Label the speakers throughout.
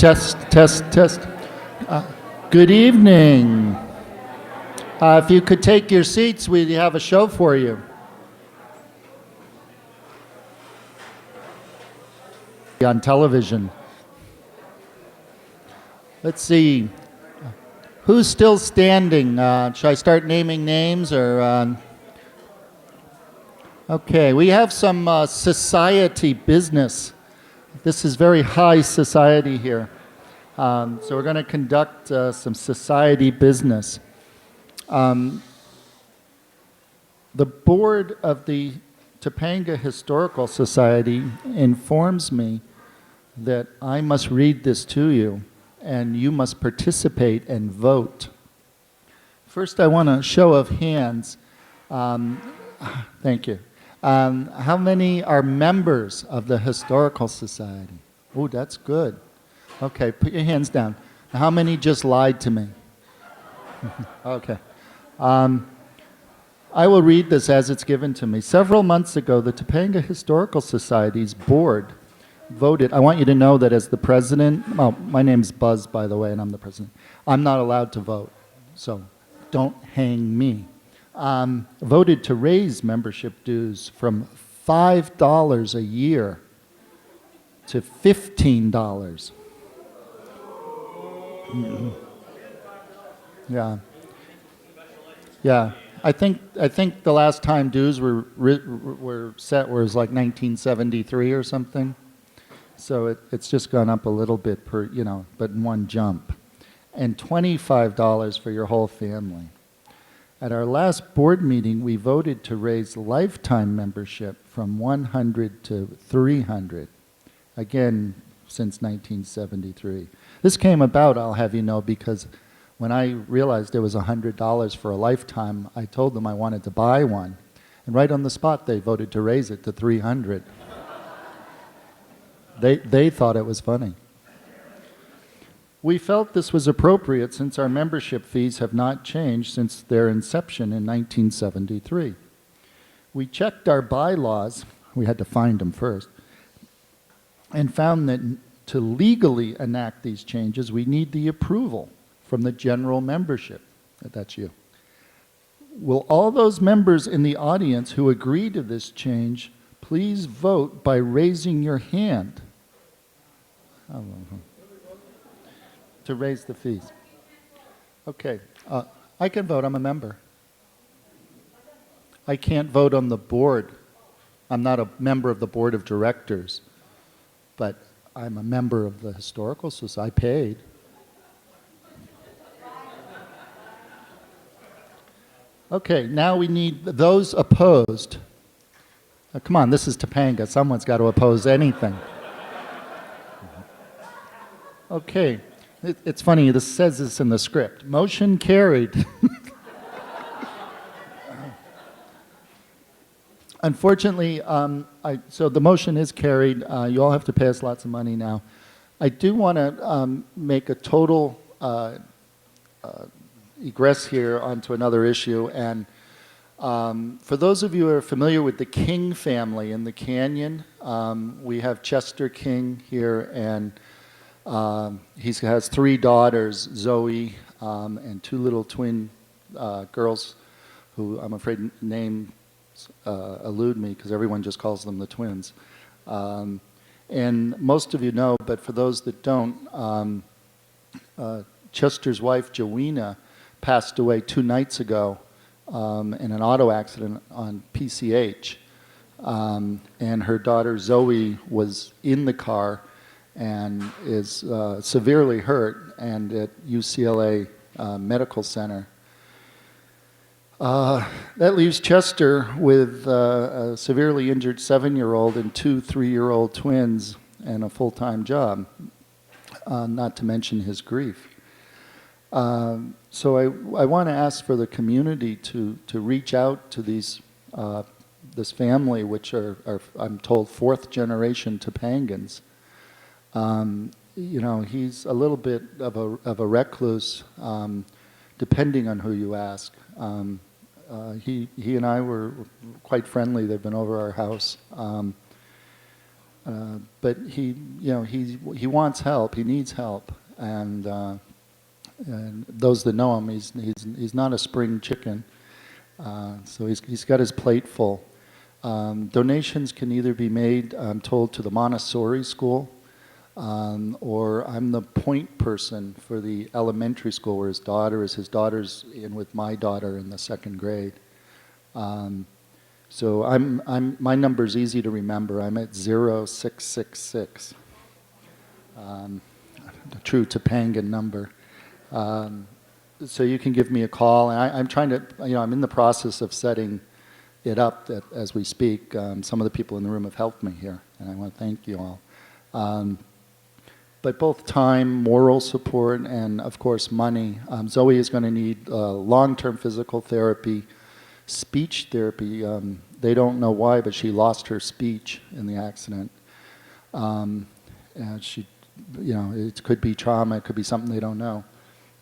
Speaker 1: Test, test, test. Good evening. If you could take your seats, we have a show for you. On television. Let's see. Who's still standing? Should I start naming names or? Okay, we have some society business. This is very high society here. So we're going to conduct some society business. The board of the Topanga Historical Society informs me that I must read this to you, and you must participate and vote. First, I want a show of hands. Thank you. How many are members of the Historical Society? Oh, that's good. Okay, put your hands down. How many just lied to me? Okay. I will read this as it's given to me. Several months ago, the Topanga Historical Society's board voted. I want you to know that as the president, well, my name's Buzz, by the way, and I'm the president. I'm not allowed to vote, so don't hang me. Voted to raise membership dues from $5 a year to $15. Yeah. Yeah. I think the last time dues were set was like 1973 or something. So it's just gone up a little bit per, but in one jump. And $25 for your whole family. At our last board meeting, we voted to raise lifetime membership from $100 to $300. Again, since 1973. This came about, I'll have you know, because when I realized it was $100 for a lifetime, I told them I wanted to buy one. And right on the spot, they voted to raise it to $300. They thought it was funny. We felt this was appropriate since our membership fees have not changed since their inception in 1973. We checked our bylaws, we had to find them first, and found that to legally enact these changes, we need the approval from the general membership. That's you. Will all those members in the audience who agree to this change please vote by raising your hand? To raise the fees. Okay, I can vote, I'm a member. I can't vote on the board. I'm not a member of the board of directors, but I'm a member of the Historical Society. I paid. Okay, now we need those opposed. Come on, this is Topanga. Someone's got to oppose anything. Okay. It's funny, this says this in the script. Motion carried. Unfortunately, so the motion is carried. You all have to pay us lots of money now. I do want to make a total egress here onto another issue. And for those of you who are familiar with the King family in the Canyon, we have Chester King here, and he has 3 daughters, Zoe, and 2 little twin girls who I'm afraid names elude me because everyone just calls them the twins. And most of you know, but for those that don't, Chester's wife, Joanna, passed away 2 nights ago in an auto accident on PCH. And her daughter, Zoe, was in the car and is severely hurt and at UCLA Medical Center. That leaves Chester with a severely injured 7-year-old and 2 3-year-old twins and a full-time job, not to mention his grief. So I want to ask for the community to reach out to these this family, which are I'm told 4th generation Topangans. He's a little bit of a recluse, depending on who you ask. He and I were quite friendly. They've been over our house. But he wants help. He needs help, and those that know him, he's not a spring chicken. So he's got his plate full. Donations can either be made, I'm told, to the Montessori school, or I'm the point person for the elementary school where his daughter's in with my daughter in the 2nd grade. So my number's easy to remember. I'm at 0666. The true Topanga number. So you can give me a call, and I'm trying to, I'm in the process of setting it up as we speak. Some of the people in the room have helped me here, and I want to thank you all. But both time, moral support, and of course money. Zoe is going to need long-term physical therapy, speech therapy. They don't know why, but she lost her speech in the accident. And she, it could be trauma, it could be something they don't know.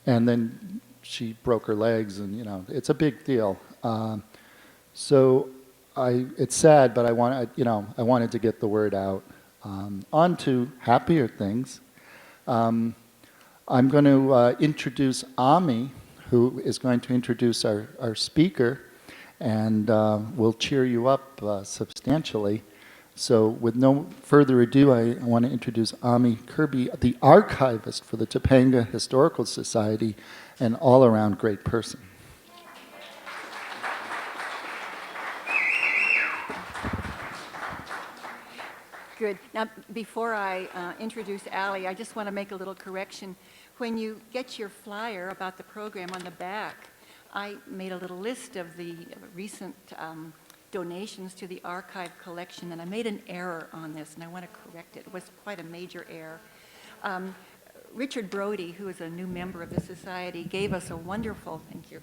Speaker 1: And then she broke her legs, and it's a big deal. So it's sad, but I wanted to get the word out. On to happier things. I'm going to introduce Ami, who is going to introduce our speaker, and will cheer you up substantially. So with no further ado, I want to introduce Ami Kirby, the archivist for the Topanga Historical Society, an all-around great person.
Speaker 2: Good. Now, before I introduce Allie, I just want to make a little correction. When you get your flyer about the program on the back, I made a little list of the recent donations to the archive collection, and I made an error on this, and I want to correct it. It was quite a major error. Richard Brody, who is a new member of the Society, gave us a wonderful, thank you,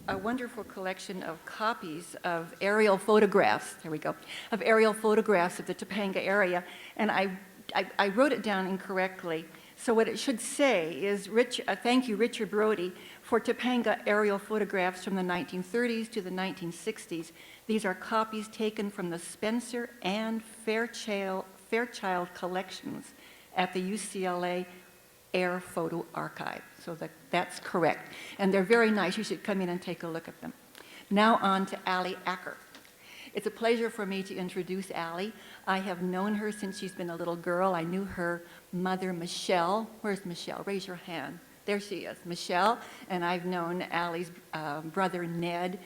Speaker 2: a wonderful collection of copies of aerial photographs, there we go, of aerial photographs of the Topanga area, and I wrote it down incorrectly. So what it should say is, thank you, Richard Brody, for Topanga aerial photographs from the 1930s to the 1960s. These are copies taken from the Spencer and Fairchild collections at the UCLA Air Photo Archive. So that's correct. And they're very nice. You should come in and take a look at them. Now on to Allison Acker. It's a pleasure for me to introduce Allie. I have known her since she's been a little girl. I knew her mother, Michelle. Where's Michelle? Raise your hand. There she is, Michelle. And I've known Allie's brother, Ned,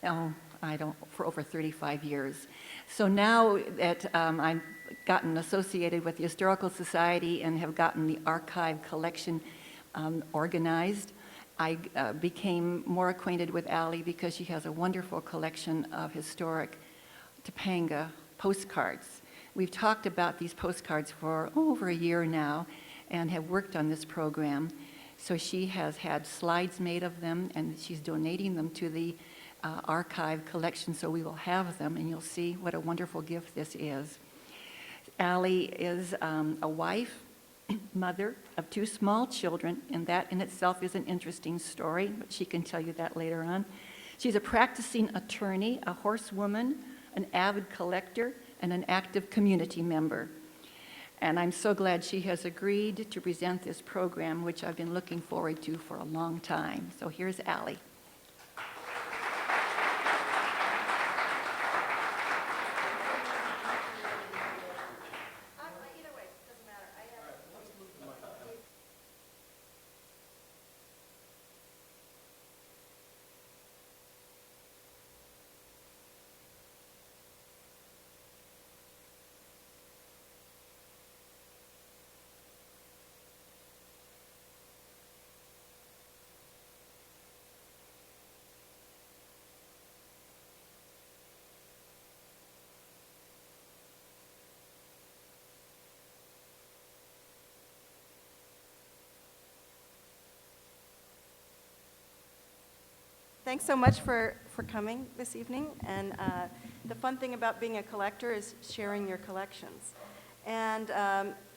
Speaker 2: for over 35 years. So now that I've gotten associated with the Historical Society and have gotten the archive collection organized, I became more acquainted with Allie because she has a wonderful collection of historic Topanga postcards. We've talked about these postcards for over a year now and have worked on this program. So she has had slides made of them, and she's donating them to the archive collection, so we will have them, and you'll see what a wonderful gift this is. Allie is a wife, mother of 2 small children, and that in itself is an interesting story, but she can tell you that later on. She's a practicing attorney, a horsewoman, an avid collector, and an active community member. And I'm so glad she has agreed to present this program, which I've been looking forward to for a long time. So here's Allie.
Speaker 3: Thanks so much for coming this evening. And the fun thing about being a collector is sharing your collections. And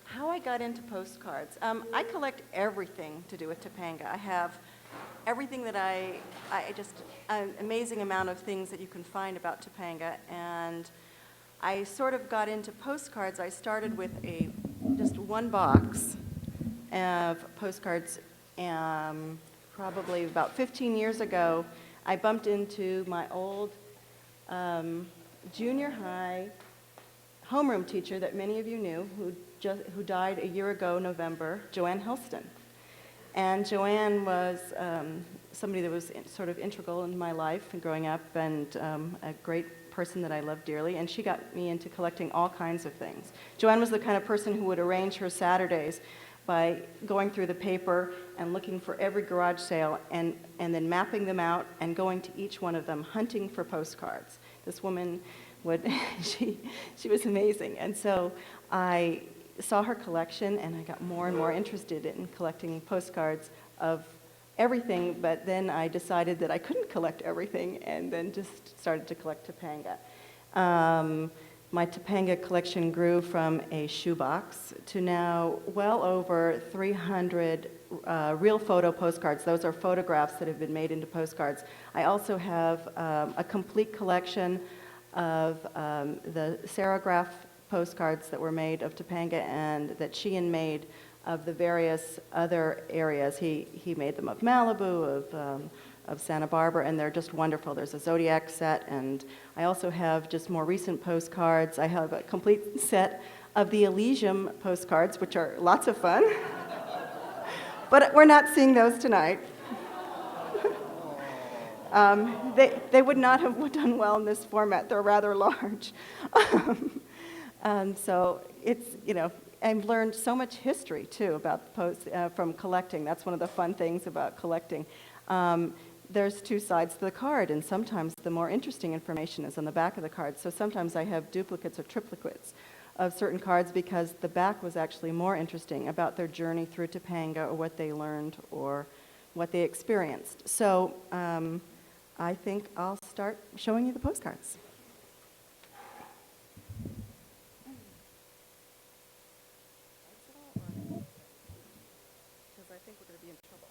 Speaker 3: how I got into postcards. I collect everything to do with Topanga. I have everything that an amazing amount of things that you can find about Topanga. And I sort of got into postcards. I started with just one box of postcards. Probably about 15 years ago, I bumped into my old junior high homeroom teacher that many of you knew, who died a year ago, November, Joanne Helston. And Joanne was somebody that was sort of integral in my life and growing up, and a great person that I love dearly, and she got me into collecting all kinds of things. Joanne was the kind of person who would arrange her Saturdays by going through the paper and looking for every garage sale and then mapping them out and going to each one of them, hunting for postcards. This woman she was amazing. And so I saw her collection and I got more and more interested in collecting postcards of everything, but then I decided that I couldn't collect everything and then just started to collect Topanga. My Topanga collection grew from a shoebox to now well over 300 real photo postcards. Those are photographs that have been made into postcards. I also have a complete collection of the serograph postcards that were made of Topanga and that Sheehan made of the various other areas. He made them of Malibu, of Santa Barbara, and they're just wonderful. There's a Zodiac set, and I also have just more recent postcards. I have a complete set of the Elysium postcards, which are lots of fun. But we're not seeing those tonight. They would not have done well in this format. They're rather large. So it's, I've learned so much history, too, about from collecting. That's one of the fun things about collecting. There's two sides to the card, and sometimes the more interesting information is on the back of the card. So sometimes I have duplicates or triplicates of certain cards because the back was actually more interesting about their journey through Topanga or what they learned or what they experienced. So I think I'll start showing you the postcards. Because I think we're going to be in trouble.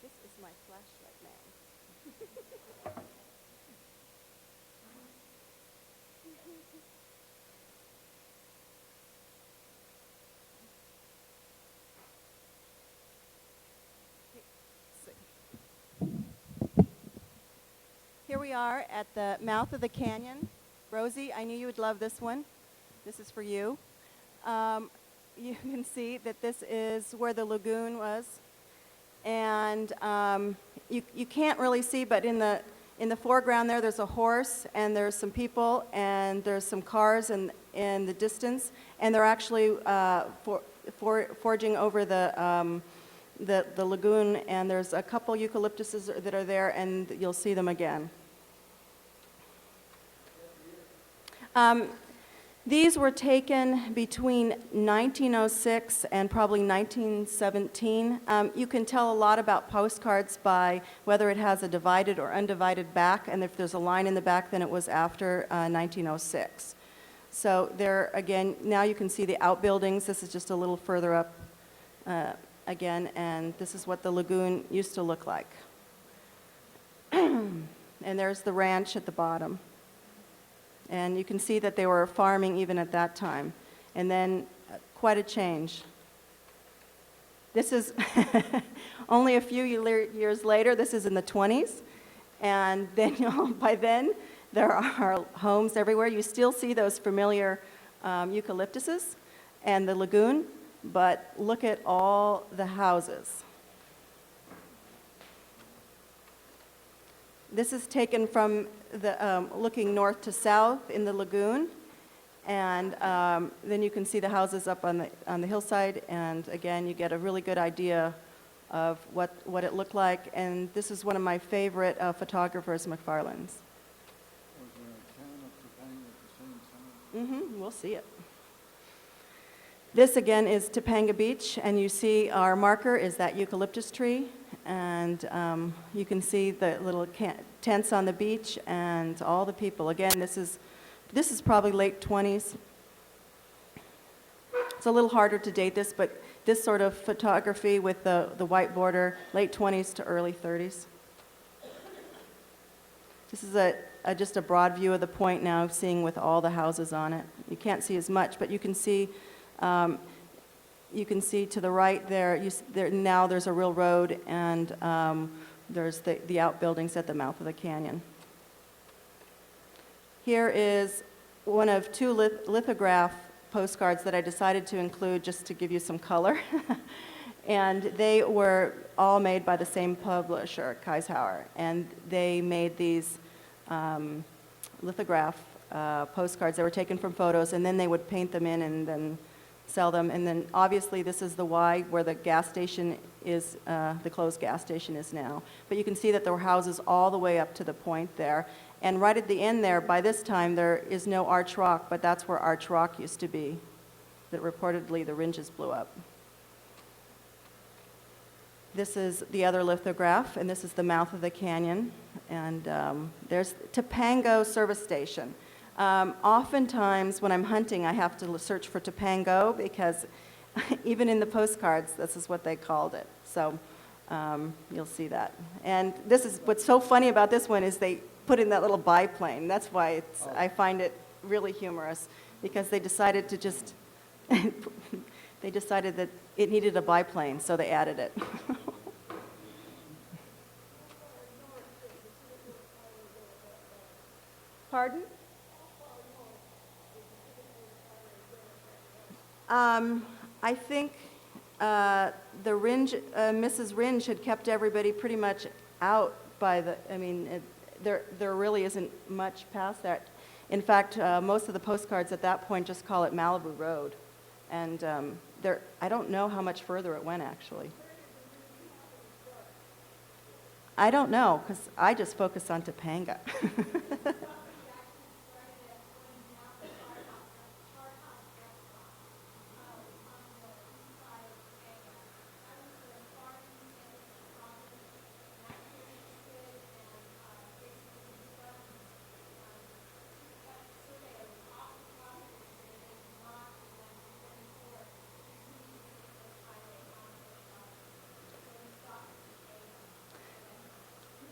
Speaker 3: This is my flashlight man. Here we are at the mouth of the canyon. Rosie, I knew you would love this one. This is for you. You can see that this is where the lagoon was. And you can't really see, but in the foreground there's a horse, and there's some people, and there's some cars in the distance, and they're actually forging over the lagoon, and there's a couple eucalyptuses that are there, and you'll see them again. These were taken between 1906 and probably 1917. You can tell a lot about postcards by whether it has a divided or undivided back, and if there's a line in the back, then it was after 1906. So there, again, now you can see the outbuildings. This is just a little further up again, and this is what the lagoon used to look like. And there's the ranch at the bottom. And you can see that they were farming even at that time. And then quite a change. This is only a few years later. This is in the 20s. And then by then, there are homes everywhere. You still see those familiar eucalyptuses and the lagoon, but look at all the houses. This is taken from looking north to south in the lagoon, and then you can see the houses up on the hillside, and again you get a really good idea of what it looked like. And this is one of my favorite photographers, McFarlane's.
Speaker 1: Was there a town of Topanga at the same time?
Speaker 3: We'll see it. This again is Topanga Beach, and you see our marker is that eucalyptus tree, and you can see the little tents on the beach and all the people. Again, this is probably late 20s. It's a little harder to date this, but this sort of photography with the white border, late 20s to early 30s. This is just a broad view of the point now, seeing with all the houses on it. You can't see as much, but you can see to the right there, now there's a real road, and there's the outbuildings at the mouth of the canyon. Here is one of two lithograph postcards that I decided to include just to give you some color. And they were all made by the same publisher, Kaishauer. And they made these lithograph postcards that were taken from photos, and then they would paint them in and then sell them. And then obviously this is the Y where the gas station is, the closed gas station is now. But you can see that there were houses all the way up to the point there. And right at the end there, by this time, there is no Arch Rock, but that's where Arch Rock used to be, that reportedly the Ringes blew up. This is the other lithograph, and this is the mouth of the canyon. And there's Topanga service station. Oftentimes, when I'm hunting, I have to search for Topanga because even in the postcards, this is what they called it. So you'll see that. And this is what's so funny about this one is they put in that little biplane. That's why I find it really humorous, because they decided to just they decided that it needed a biplane, so they added it. Pardon? I think Mrs. Ringe had kept everybody pretty much out by the, I mean, there really isn't much past that. In fact, most of the postcards at that point just call it Malibu Road. And I don't know how much further it went, actually. I don't know, because I just focus on Topanga.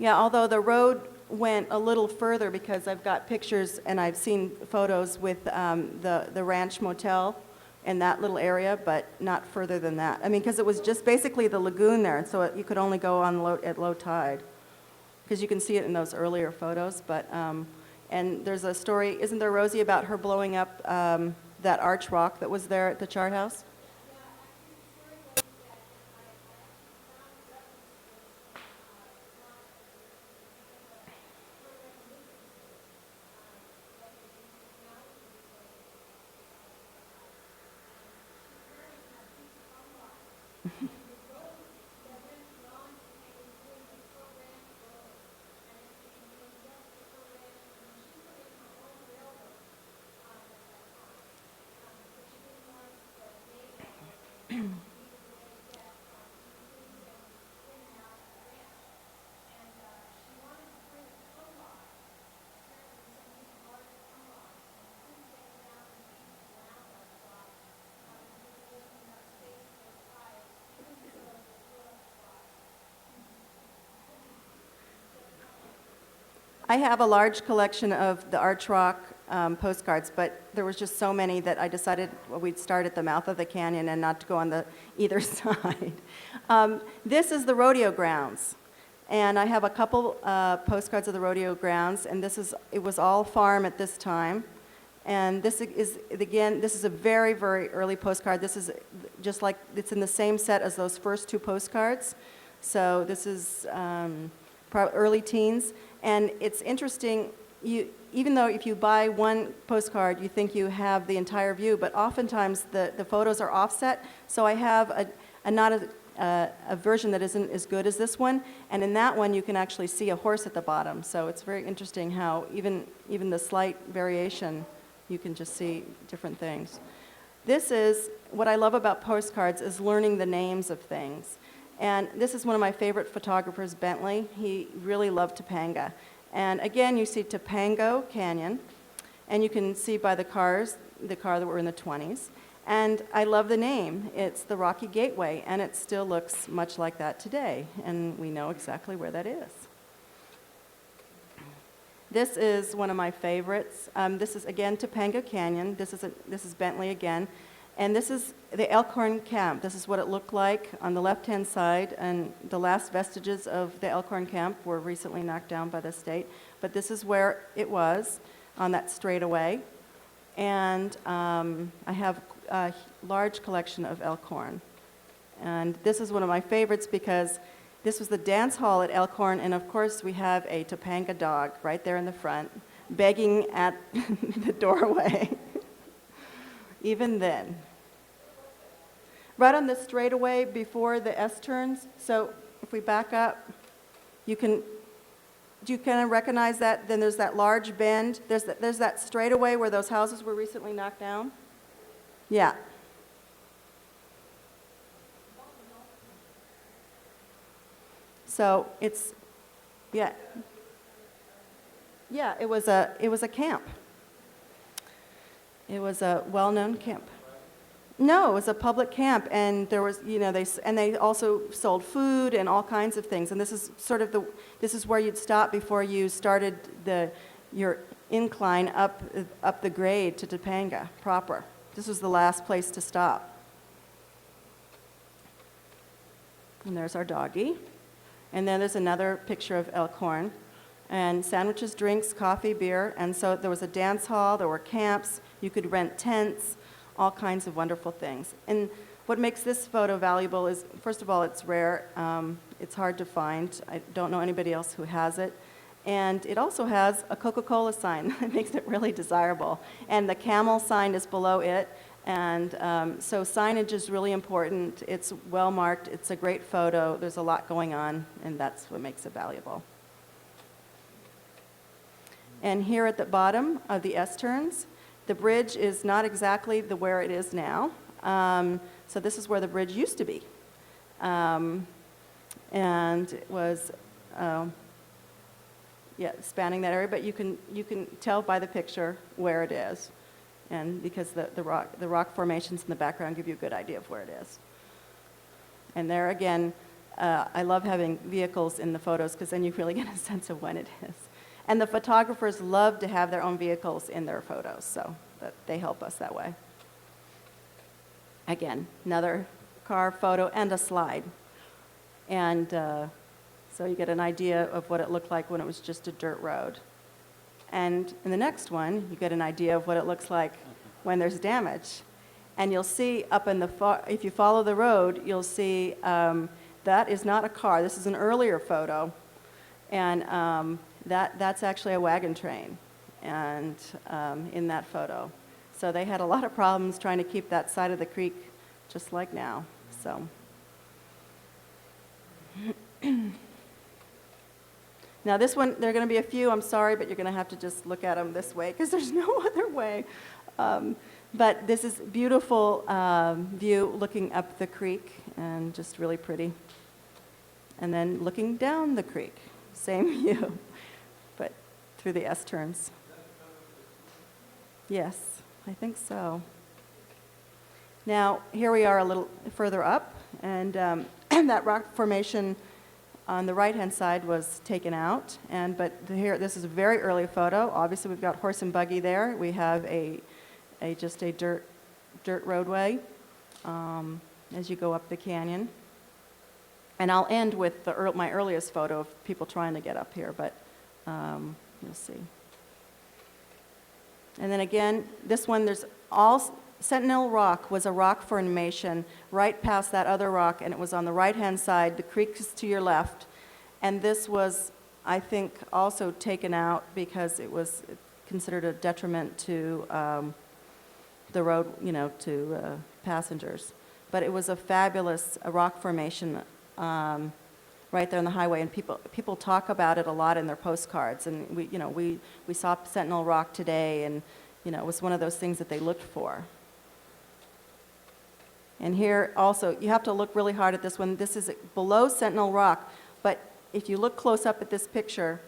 Speaker 3: Yeah, although the road went a little further, because I've got pictures and I've seen photos with the Ranch Motel in that little area, but not further than that. I mean, because it was just basically the lagoon there, and so you could only go on at low tide, because you can see it in those earlier photos. But and there's a story, isn't there, Rosie, about her blowing up that arch rock that was there at the chart house? I have a large collection of the Arch Rock postcards, but there was just so many that I decided we'd start at the mouth of the canyon and not to go on either side. This is the rodeo grounds, and I have a couple postcards of the rodeo grounds, and it was all farm at this time. And this is, again, this is a very, very early postcard. This is just like, it's in the same set as those first two postcards. So this is early teens. And it's interesting, even though if you buy one postcard, you think you have the entire view, but oftentimes the photos are offset. So I have a version that isn't as good as this one, and in that one you can actually see a horse at the bottom. So it's very interesting how even the slight variation, you can just see different things. This is, what I love about postcards is learning the names of things. And this is one of my favorite photographers, Bentley. He really loved Topanga. And again, you see Topanga Canyon, and you can see by the car that were in the 20s. And I love the name. It's the Rocky Gateway, and it still looks much like that today, and we know exactly where that is. This is one of my favorites. This is, again, Topanga Canyon. This is Bentley again. And this is the Elkhorn Camp. This is what it looked like on the left-hand side, and the last vestiges of the Elkhorn Camp were recently knocked down by the state. But this is where it was on that straightaway. And I have a large collection of Elkhorn. And this is one of my favorites because this was the dance hall at Elkhorn, and of course we have a Topanga dog right there in the front, begging at the doorway. Even then. Right on the straightaway before the S-turns, so if we back up, do you kind of recognize that? Then there's that large bend. There's that straightaway where those houses were recently knocked down. Yeah. So it's, yeah. Yeah, it was a camp. It was a well-known camp. No, it was a public camp, and there was, they also sold food and all kinds of things. And this is sort of this is where you'd stop before you started your incline up the grade to Topanga proper. This was the last place to stop. And there's our doggie. And then there's another picture of Elkhorn. And sandwiches, drinks, coffee, beer. And so there was a dance hall, there were camps, you could rent tents, all kinds of wonderful things. And what makes this photo valuable is, first of all, it's rare. It's hard to find. I don't know anybody else who has it. And it also has a Coca-Cola sign that makes it really desirable. And the camel sign is below it. And so signage is really important. It's well marked. It's a great photo. There's a lot going on, and that's what makes it valuable. And here at the bottom of the S-turns, the bridge is not exactly where it is now. So this is where the bridge used to be. And it was spanning that area, but you can tell by the picture where it is. And because the rock formations in the background give you a good idea of where it is. And there again, I love having vehicles in the photos because then you really get a sense of when it is. And the photographers love to have their own vehicles in their photos, so they help us that way. Again, another car photo and a slide. And so you get an idea of what it looked like when it was just a dirt road. And in the next one, you get an idea of what it looks like when there's damage. And you'll see up in if you follow the road, you'll see that is not a car. This is an earlier photo. And that's actually a wagon train and in that photo. So they had a lot of problems trying to keep that side of the creek just like now. So. Now this one, there are going to be a few, I'm sorry, but you're going to have to just look at them this way because there's no other way. But this is beautiful view looking up the creek and just really pretty. And then looking down the creek, same view, but through the S-turns. Yes, I think so. Now, here we are a little further up, and that rock formation on the right-hand side was taken out, but here, this is a very early photo. Obviously, we've got horse and buggy there. We have just a dirt roadway as you go up the canyon. And I'll end with my earliest photo of people trying to get up here, but you'll see. And then again, this one, Sentinel Rock was a rock formation right past that other rock, and it was on the right-hand side. The creek is to your left. And this was, I think, also taken out because it was considered a detriment to the road, to passengers. But it was a fabulous rock formation right there on the highway, and people talk about it a lot in their postcards. And we saw Sentinel Rock today, and it was one of those things that they looked for. And here also, you have to look really hard at this one. This is below Sentinel Rock, but if you look close up at this picture,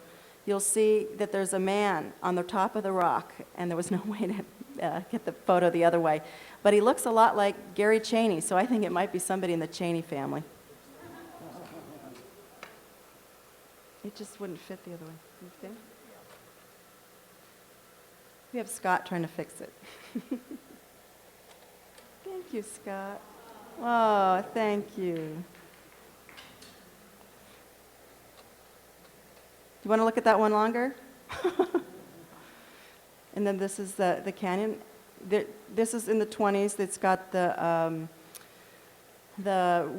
Speaker 3: you'll see that there's a man on the top of the rock, and there was no way to get the photo the other way. But he looks a lot like Gary Cheney, so I think it might be somebody in the Cheney family. It just wouldn't fit the other way. You think? We have Scott trying to fix it. Thank you, Scott. Oh, thank you. Do you want to look at that one longer? And then this is the canyon. This is in the 20s. It's got the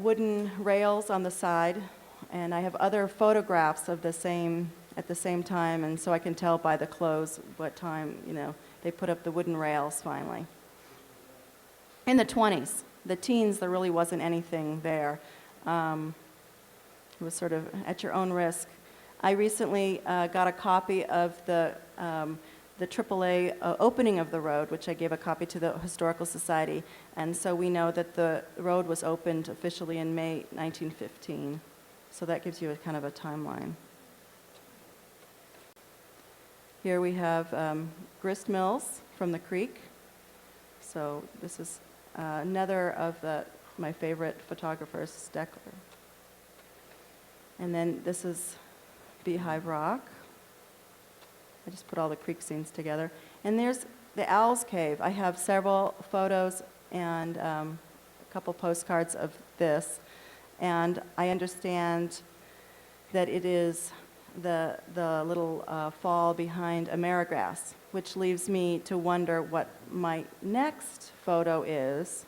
Speaker 3: wooden rails on the side, and I have other photographs of the same at the same time, and so I can tell by the clothes what time, they put up the wooden rails finally. In the 20s. The teens, there really wasn't anything there. It was sort of at your own risk. I recently got a copy of the AAA opening of the road, which I gave a copy to the Historical Society, and so we know that the road was opened officially in May 1915. So that gives you a kind of a timeline. Here we have grist mills from the creek. So this is another of my favorite photographers, Steckler. And then this is Beehive Rock. I just put all the creek scenes together. And there's the Owl's Cave. I have several photos and a couple postcards of this. And I understand that it is the little fall behind Amerigrass, which leaves me to wonder what my next photo is.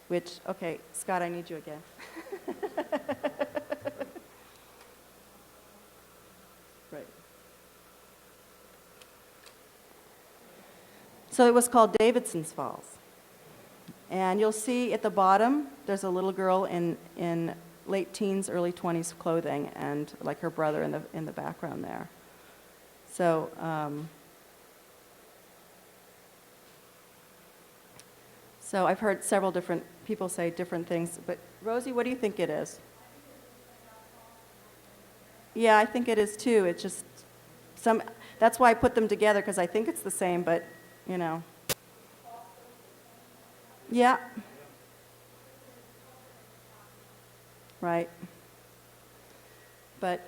Speaker 3: Which, okay, Scott, I need you again. Right. So it was called Davidson's Falls. And you'll see at the bottom, there's a little girl in late teens, early 20s clothing, and like her brother in the background there. So, so I've heard several different people say different things, but Rosie, what do you think it is? Yeah, I think it is too. It's just that's why I put them together, because I think it's the same, but, Yeah. Right. But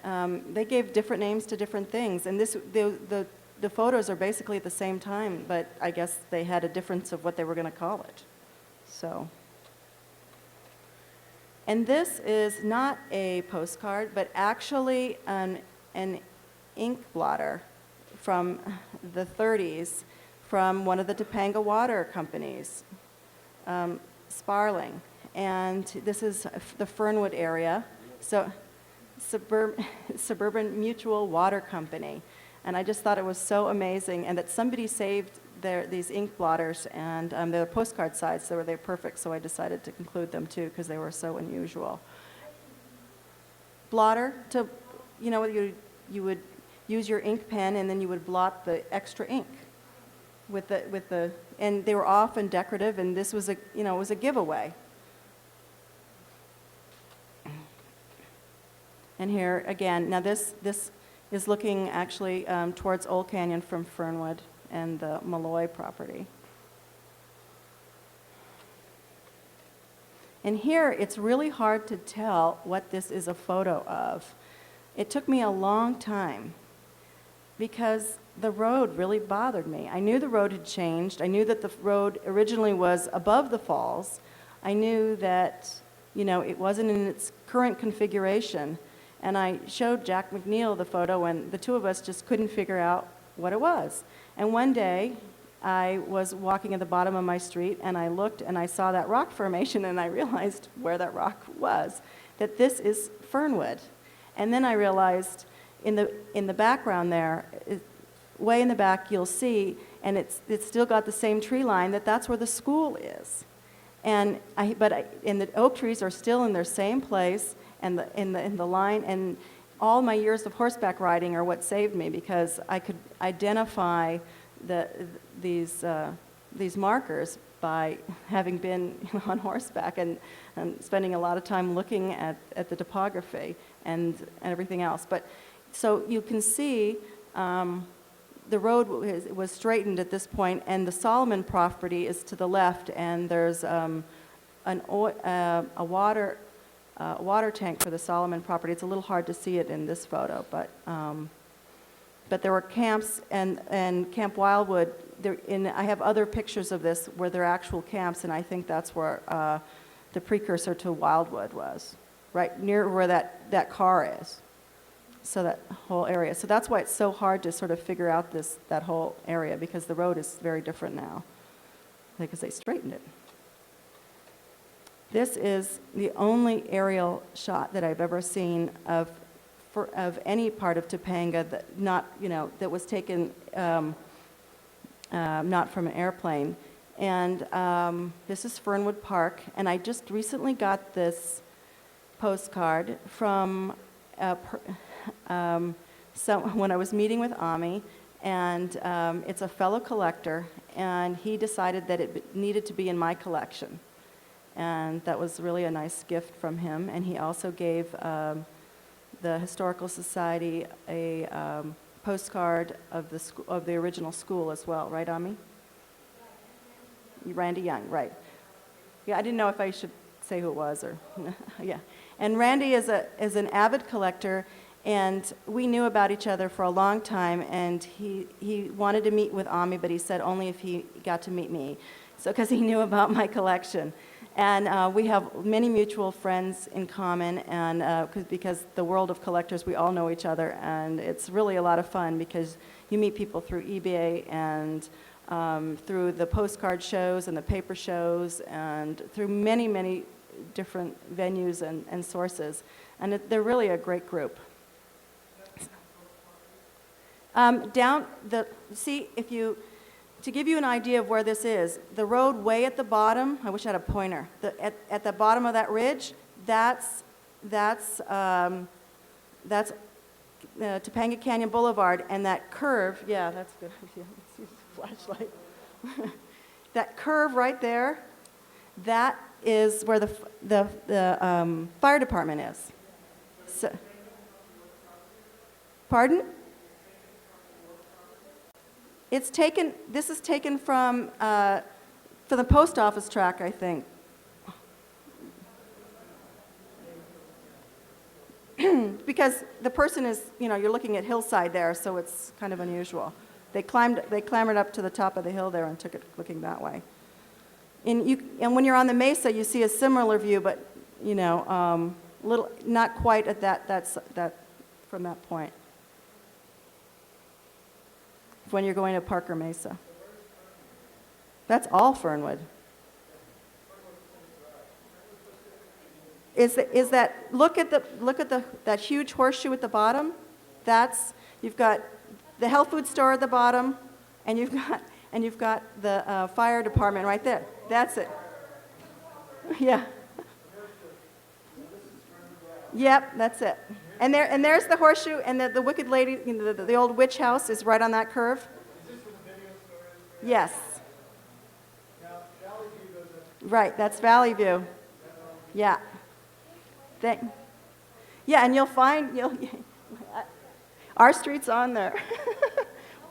Speaker 3: they gave different names to different things, and the photos are basically at the same time, but I guess they had a difference of what they were going to call it. So. And this is not a postcard, but actually an ink blotter from the 30s from one of the Topanga water companies, Sparling. And this is the Fernwood area, so Suburban Mutual Water Company. And I just thought it was so amazing, and that somebody saved these ink blotters, and they're postcard size, so they're perfect, so I decided to include them too, because they were so unusual. Blotter, you would use your ink pen, and then you would blot the extra ink and they were often decorative, and this was it was a giveaway. And here again, now this is looking actually towards Old Canyon from Fernwood and the Malloy property. And here, it's really hard to tell what this is a photo of. It took me a long time because the road really bothered me. I knew the road had changed. I knew that the road originally was above the falls. I knew that, it wasn't in its current configuration. And I showed Jack McNeil the photo, and the two of us just couldn't figure out what it was. And one day, I was walking at the bottom of my street, and I looked, and I saw that rock formation, and I realized where that rock was, that this is Fernwood. And then I realized in the background there, way in the back, you'll see, and it's still got the same tree line, that's where the school is. And the oak trees are still in their same place, and in the line, and all my years of horseback riding are what saved me, because I could identify these markers by having been on horseback and spending a lot of time looking at the topography and everything else. But so you can see the road was straightened at this point, and the Solomon property is to the left, and there's a water tank for the Solomon property. It's a little hard to see it in this photo, but But there were camps, and Camp Wildwood, I have other pictures of this where there are actual camps, and I think that's where the precursor to Wildwood was, right near where that car is. So that whole area. So that's why it's so hard to sort of figure out that whole area, because the road is very different now, because they straightened it. This is the only aerial shot that I've ever seen of any part of Topanga that was taken not from an airplane. And this is Fernwood Park, and I just recently got this postcard from when I was meeting with Ami, and it's a fellow collector, and he decided that it needed to be in my collection. And that was really a nice gift from him. And he also gave the Historical Society a postcard of the original school as well, right, Ami? Randy Young, right. Yeah, I didn't know if I should say who it was or, yeah. And Randy is an avid collector, and we knew about each other for a long time, and he wanted to meet with Ami, but he said only if he got to meet me, so because he knew about my collection. And we have many mutual friends in common, and because the world of collectors, we all know each other, and it's really a lot of fun because you meet people through eBay and through the postcard shows and the paper shows and through many, many different venues and sources. And they're really a great group. To give you an idea of where this is, the road way at the bottom, I wish I had a pointer, at the bottom of that ridge, that's Topanga Canyon Boulevard, and that curve, yeah, that's good. Let's use a flashlight. That curve right there, that is where the fire department is. So, pardon? This is taken from the post office track, I think. Because the person is, you're looking at hillside there, so it's kind of unusual. They clambered up to the top of the hill there and took it looking that way. And when you're on the mesa, you see a similar view, but little, not quite at that from that point. When you're going to Parker Mesa. That's all Fernwood. Is that look at that huge horseshoe at the bottom? You've got the health food store at the bottom, and you've got the fire department right there. That's it. Yeah. Yep, that's it. And there's the horseshoe, and the Wicked Lady, the old witch house is right on that curve.
Speaker 4: Is this where the video store is?
Speaker 3: Yes.
Speaker 4: Now, Valley View goes up.
Speaker 3: Right, that's Valley View. Yeah. Yeah, and you'll find our street's on there.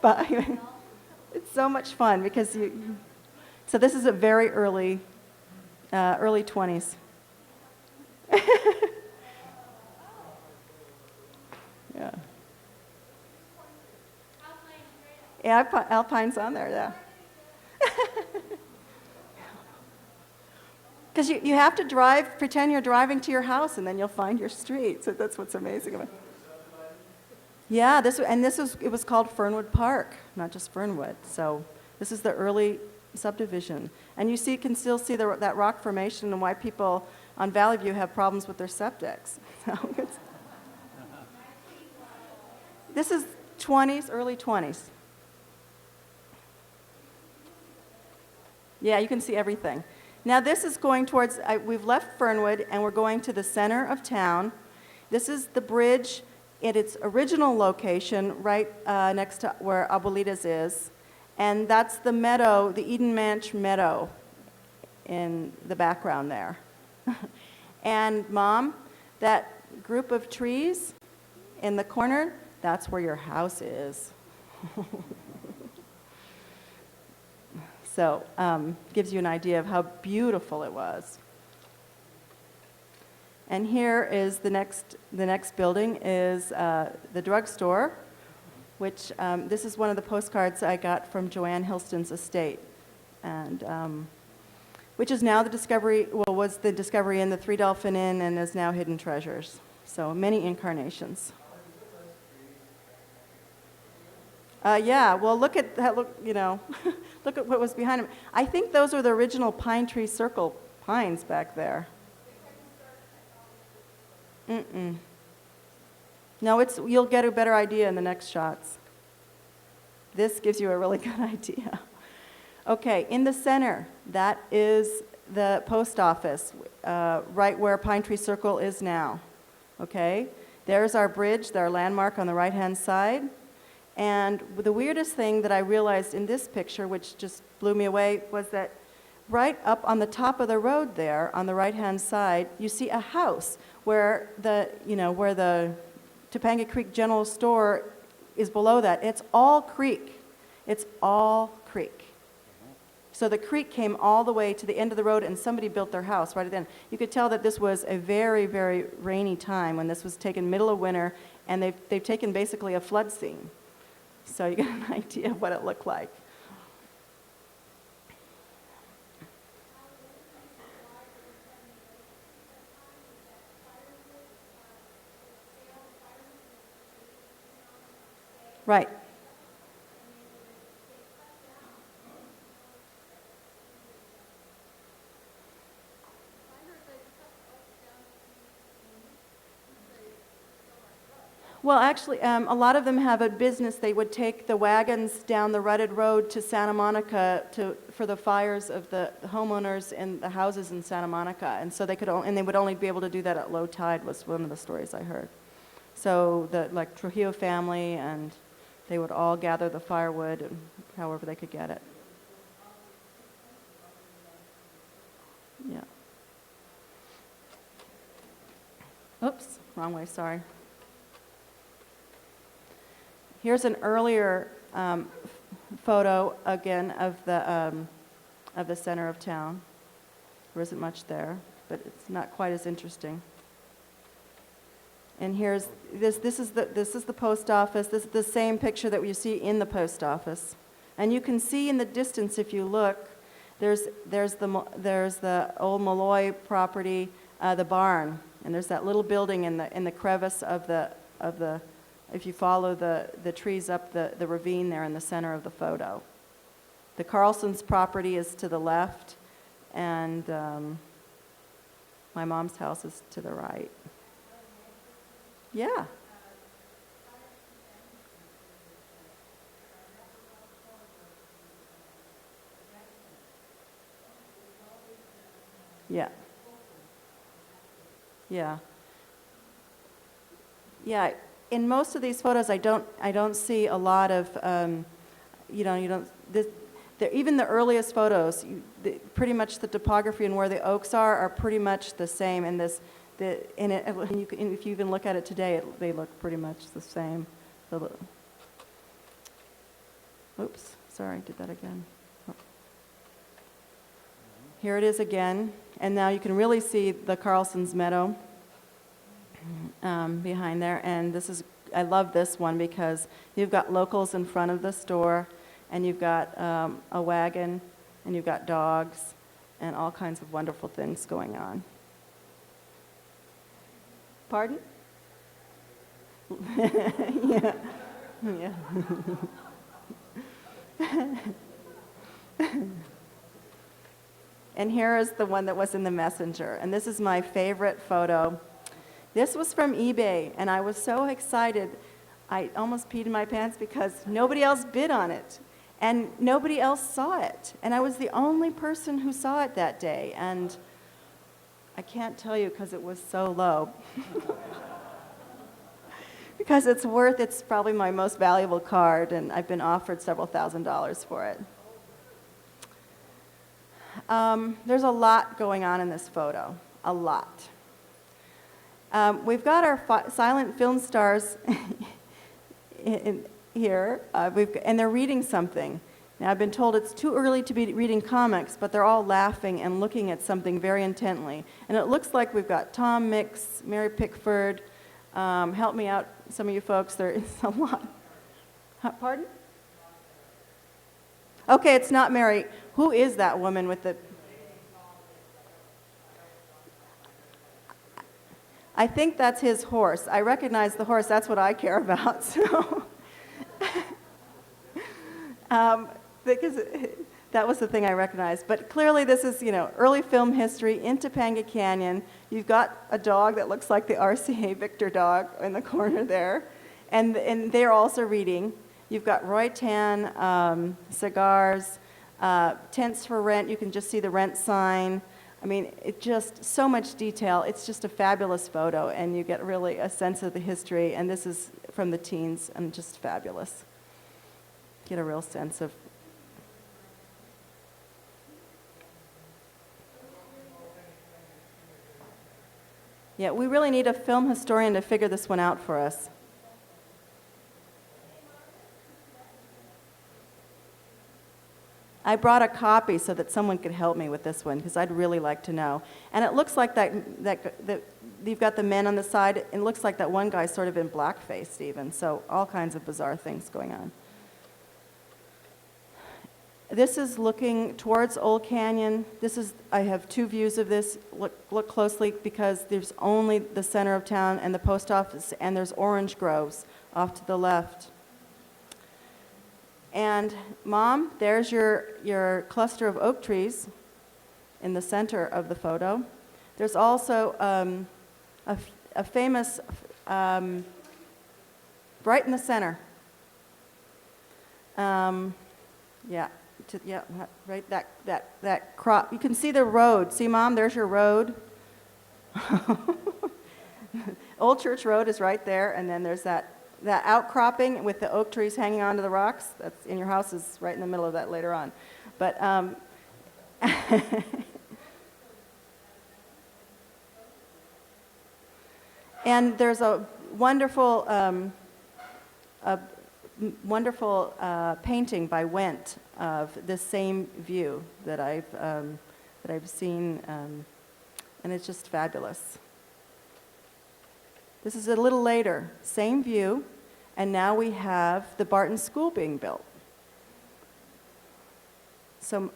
Speaker 3: But it's so much fun because so this is a very early 20s. Yeah. Yeah, Alpine's on there, yeah. Because you have to pretend you're driving to your house, and then you'll find your street. So that's what's amazing about it. Yeah, it was called Fernwood Park, not just Fernwood. So this is the early subdivision. And you can still see that rock formation and why people on Valley View have problems with their septics. So this is 20s, early 20s. Yeah, you can see everything. Now this is going towards, we've left Fernwood and we're going to the center of town. This is the bridge at its original location right next to where Abuelita's is. And that's the meadow, the Eden Manch meadow in the background there. And Mom, that group of trees in the corner, that's where your house is. So gives you an idea of how beautiful it was. And here is the next building is the drugstore, which this is one of the postcards I got from Joanne Hilston's estate, and which is now the Discovery, well, was the Discovery Inn, the Three Dolphin Inn, and is now Hidden Treasures. So many incarnations. Yeah, well, look at that, look, you know, look at what was behind him. I think those were the original Pine Tree Circle pines back there. Mm-mm. No, you'll get a better idea in the next shots. This gives you a really good idea. Okay, in the center, that is the post office, right where Pine Tree Circle is now. Okay, there's our bridge, our landmark on the right-hand side. And the weirdest thing that I realized in this picture, which just blew me away, was that right up on the top of the road there, on the right-hand side, you see a house where the Topanga Creek General Store is below that. It's all creek. It's all creek. So the creek came all the way to the end of the road, and somebody built their house right at the end. You could tell that this was a very, very rainy time when this was taken middle of winter, and they've taken basically a flood scene. So you get an idea of what it looked like. Right. Well, actually, a lot of them have a business. They would take the wagons down the rutted road to Santa Monica for the fires of the homeowners in the houses in Santa Monica, and so they would only be able to do that at low tide. Was one of the stories I heard. So the Trujillo family, and they would all gather the firewood, and however they could get it. Yeah. Oops, wrong way. Sorry. Here's an earlier photo, again, of the center of town. There isn't much there, but it's not quite as interesting. And here's this is the post office. This is the same picture that you see in the post office. And you can see in the distance, if you look, there's the old Malloy property, the barn, and there's that little building in the crevice of the if you follow the trees up the ravine there in the center of the photo. The Carlson's property is to the left, and my mom's house is to the right. Yeah. Yeah. Yeah. Yeah. In most of these photos, I don't see a lot of, even the earliest photos, pretty much the topography and where the oaks are pretty much the same. And if you even look at it today, they look pretty much the same. Oops, sorry, did that again. Oh. Here it is again, and now you can really see the Carlson's meadow behind there, and I love this one because you've got locals in front of the store, and you've got a wagon, and you've got dogs, and all kinds of wonderful things going on. Pardon? Yeah. Yeah. And here is the one that was in the Messenger, and this is my favorite photo. This was from eBay, and I was so excited, I almost peed in my pants because nobody else bid on it, and nobody else saw it. And I was the only person who saw it that day, and I can't tell you because it was so low. Because it's probably my most valuable card, and I've been offered several $1,000s for it. There's a lot going on in this photo, a lot. We've got our silent film stars in here, and they're reading something. Now, I've been told it's too early to be reading comics, but they're all laughing and looking at something very intently. And it looks like we've got Tom Mix, Mary Pickford. Help me out, some of you folks. There is a lot. Pardon? Okay, it's not Mary. Who is that woman with the... I think that's his horse. I recognize the horse. That's what I care about. So, because that was the thing I recognized. But clearly, this is early film history in Topanga Canyon. You've got a dog that looks like the RCA Victor dog in the corner there, and they're also reading. You've got Roy Tan, cigars, tents for rent. You can just see the rent sign. I mean, it just, so much detail. It's just a fabulous photo, and you get really a sense of the history, and this is from the teens, and just fabulous. Get a real sense of... Yeah, we really need a film historian to figure this one out for us. I brought a copy so that someone could help me with this one, because I'd really like to know. And it looks like that you've got the men on the side. It looks like that one guy's sort of in blackface even, so all kinds of bizarre things going on. This is looking towards Old Canyon. I have two views of this. Look closely, because there's only the center of town and the post office, and there's orange groves off to the left. And Mom, there's your cluster of oak trees in the center of the photo. There's also a famous, right in the center. Right, that crop. You can see the road. See, Mom, there's your road. Old Church Road is right there, and then there's that outcropping with the oak trees hanging onto the rocks. That's in your house, is right in the middle of that later on. But and there's a wonderful painting by Wendt of this same view that I've seen, and it's just fabulous. This is a little later, same view, and now we have the Barton School being built. So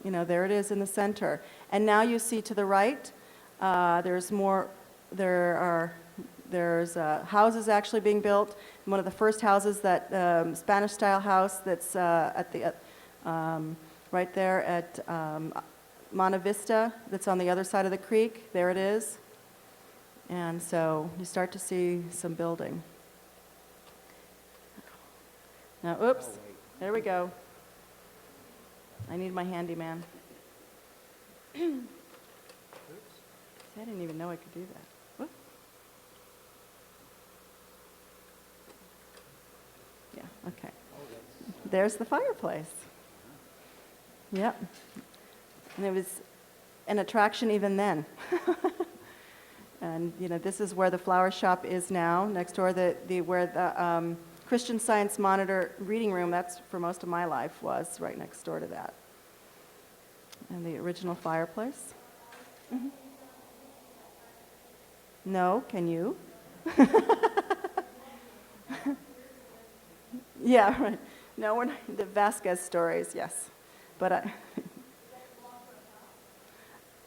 Speaker 3: there it is in the center. And now you see to the right, there's houses actually being built. One of the first houses, that Spanish-style house that's right there at Monte Vista, that's on the other side of the creek. There it is. And so you start to see some building. Now, oops, there we go. I need my handyman. I didn't even know I could do that. Whoop. Yeah, okay. There's the fireplace. Yep. And it was an attraction even then. And this is where the flower shop is now. Next door, where the Christian Science Monitor reading room, that's for most of my life, was right next door to that. And the original fireplace. Mm-hmm. No, can you? Yeah, right. No, we're not, the Vasquez stories, yes. But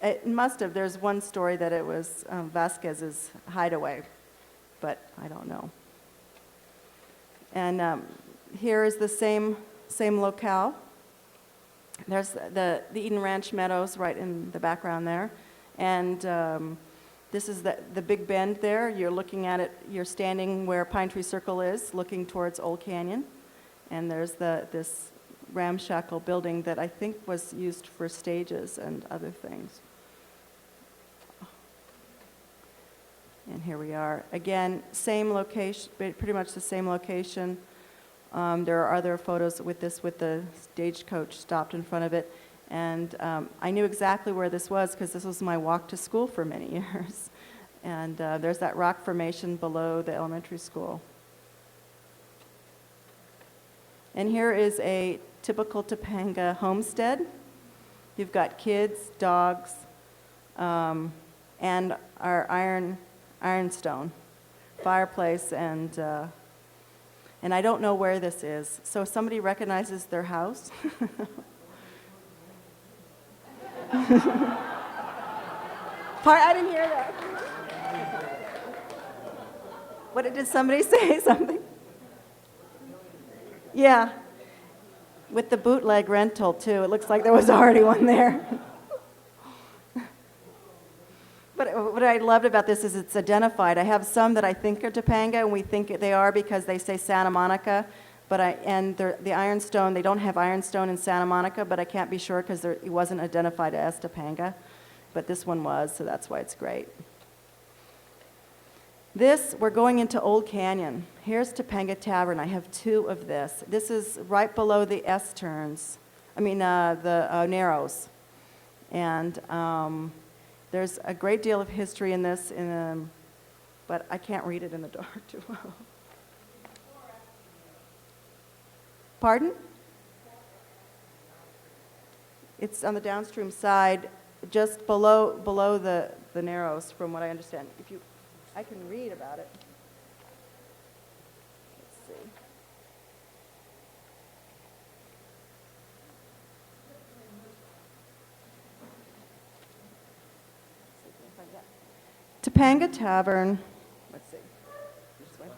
Speaker 3: it must have. There's one story that it was Vasquez's hideaway, but I don't know. And here is the same locale. There's the Eden Ranch Meadows right in the background there. And this is the Big Bend there. You're looking at it, you're standing where Pine Tree Circle is, looking towards Old Canyon. And there's this ramshackle building that I think was used for stages and other things. And here we are. Again, same location, pretty much the same location. There are other photos with the stagecoach stopped in front of it. And I knew exactly where this was because this was my walk to school for many years. And there's that rock formation below the elementary school. And here is a typical Topanga homestead. You've got kids, dogs, and our ironstone fireplace, and And I don't know where this is. So if somebody recognizes their house. I didn't hear that. What did somebody say? Something? Yeah. With the bootleg rental, too. It looks like there was already one there. But what I loved about this is it's identified. I have some that I think are Topanga, and we think they are because they say Santa Monica. And the ironstone, they don't have ironstone in Santa Monica, but I can't be sure because it wasn't identified as Topanga. But this one was, so that's why it's great. We're going into Old Canyon. Here's Topanga Tavern. I have 2 of this. This is right below the S-turns, the Narrows. And there's a great deal of history in this, but I can't read it in the dark too well. Pardon? It's on the downstream side, just below the Narrows, from what I understand. I can read about it. Let's see. Topanga Tavern, let's see. This way?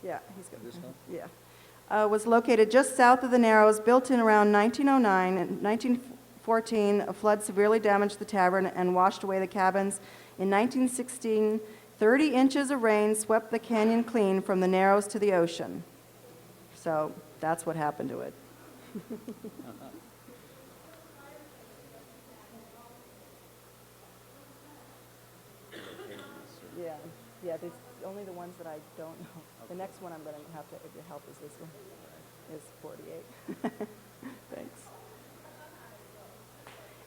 Speaker 3: Yeah, he's good. Yeah. Was located just south of the Narrows, built in around 1909. In 1914, a flood severely damaged the tavern and washed away the cabins. In 1916, 30 inches of rain swept the canyon clean from the Narrows to the ocean. So that's what happened to it. Yeah, there's only the ones that I don't know. The next one I'm going to have to help is this one. Is 48. Thanks.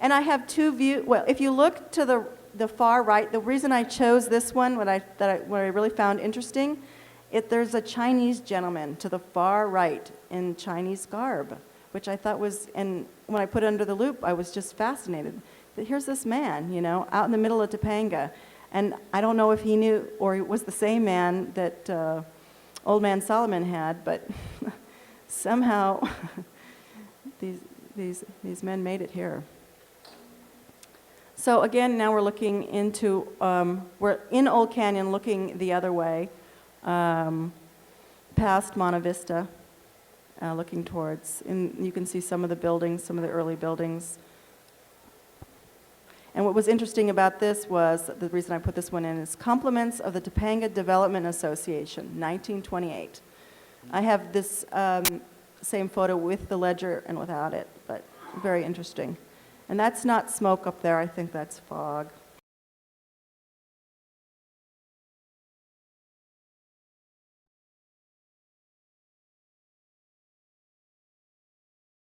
Speaker 3: And I have 2 views. Well, if you look to the far right, the reason I chose this one, what I really found interesting, there's a Chinese gentleman to the far right in Chinese garb, which I thought was, and when I put it under the loop, I was just fascinated. That here's this man, out in the middle of Topanga. And I don't know if he knew, or it was the same man that Old Man Solomon had, but somehow these men made it here. So again, now we're looking into, we're in Old Canyon looking the other way, past Monte Vista, looking towards, and you can see some of the buildings, some of the early buildings. And what was interesting about this was, the reason I put this one in is Compliments of the Topanga Development Association, 1928. I have this same photo with the ledger and without it, but very interesting. And that's not smoke up there, I think that's fog.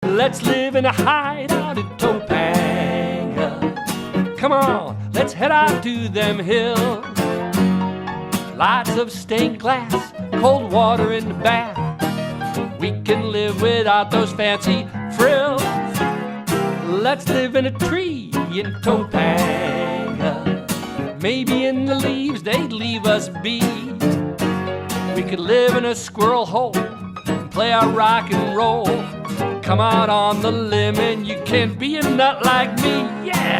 Speaker 5: Let's live in a hideout in Topanga. Come on, let's head out to them hills. Lots of stained glass, cold water in the bath. We can live without those fancy frills. Let's live in a tree in Topanga. Maybe in the leaves they'd leave us be. We could live in a squirrel hole and play our rock and roll. Come out on the limb and you can be a nut like me, yeah!